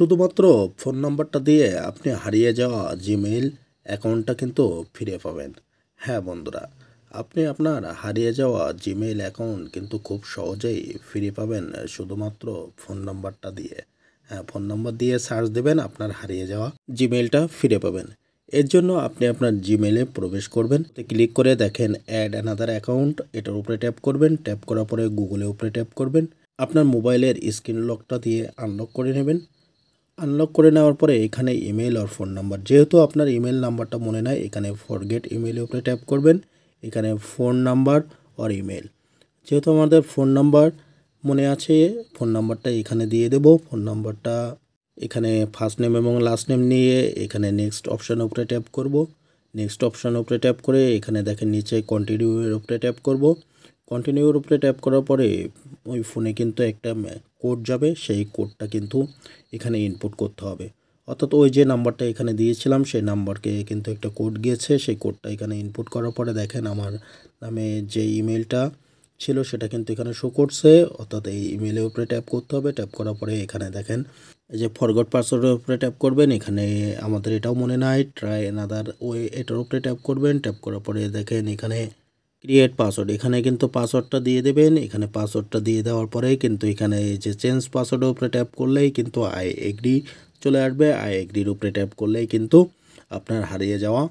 শুধুমাত্র ফোন নাম্বারটা দিয়ে আপনি হারিয়ে যাওয়া জিমেইল অ্যাকাউন্টটা কিন্তু ফিরে পাবেন। হ্যাঁ বন্ধুরা, আপনি আপনার হারিয়ে যাওয়া জিমেইল অ্যাকাউন্ট কিন্তু খুব সহজেই ফিরে পাবেন শুধুমাত্র ফোন নাম্বারটা দিয়ে। হ্যাঁ, ফোন নাম্বার দিয়ে সার্চ দেবেন, আপনার হারিয়ে যাওয়া জিমেইলটা ফিরে পাবেন। এর জন্য আপনি আপনার জিমেইলে প্রবেশ করবেন, ক্লিক করে দেখেন অ্যাড অ্যানাদার অ্যাকাউন্ট, এটার উপরে ট্যাপ করবেন। ট্যাপ করার পরে গুগলের উপরে ট্যাপ করবেন। আপনার মোবাইলের স্ক্রিন লকটা দিয়ে আনলক করে নেবেন। আনলক করে নেওয়ার পরে এখানে ইমেল আর ফোন নাম্বার, যেহেতু আপনার ইমেল নাম্বারটা মনে নাই, এখানে ফরগেট ইমেলের উপরে ট্যাপ করবেন। এখানে ফোন নাম্বার আর ইমেল, যেহেতু আমাদের ফোন নাম্বার মনে আছে, ফোন নাম্বারটা এখানে দিয়ে দেব। ফোন নাম্বারটা এখানে ফার্স্ট নেম এবং লাস্ট নেম নিয়ে এখানে নেক্সট অপশানের উপরে ট্যাপ করব। নেক্সট অপশানের উপরে ট্যাপ করে এখানে দেখেন নিচে কন্টিনিউয়ের উপরে ট্যাপ করব। কন্টিনিউর উপরে ট্যাপ করার পরে ওই ফোনে কিন্তু একটা কোড যাবে, সেই কোডটা কিন্তু এখানে ইনপুট করতে হবে। অর্থাৎ ওই যে নাম্বারটা এখানে দিয়েছিলাম সেই নাম্বারকে কিন্তু একটা কোড গিয়েছে, সেই কোডটা এখানে ইনপুট করার পরে দেখেন আমার নামে যে ইমেলটা ছিল সেটা কিন্তু এখানে শো করছে। অর্থাৎ এই ইমেলের উপরে ট্যাপ করতে হবে। ট্যাপ করার পরে এখানে দেখেন এই যে ফরগট পাসওয়ার্ডের উপরে ট্যাপ করবেন। এখানে আমাদের এটাও মনে নাই, ট্রাই অ্যানাদার ওয়ে, এটার উপরে ট্যাপ করবেন। ট্যাপ করার পরে দেখেন এখানে ক্রিয়েট পাসওয়ার্ড, এখানে কিন্তু পাসওয়ার্ডটা দিয়ে দেবেন। এখানে পাসওয়ার্ডটা দিয়ে দেওয়ার পরেই কিন্তু এখানে এই যে চেঞ্জ পাসওয়ার্ডের উপরে ট্যাপ করলেই কিন্তু আই এগ্রি চলে আসবে। আই এগ্রির উপরে ট্যাপ করলেই কিন্তু আপনার হারিয়ে যাওয়া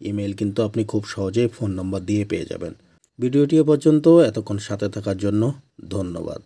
ইমেল কিন্তু আপনি খুব সহজেই ফোন নাম্বার দিয়ে পেয়ে যাবেন। ভিডিওটি এ পর্যন্ত, এতক্ষণ সাথে থাকার জন্য ধন্যবাদ।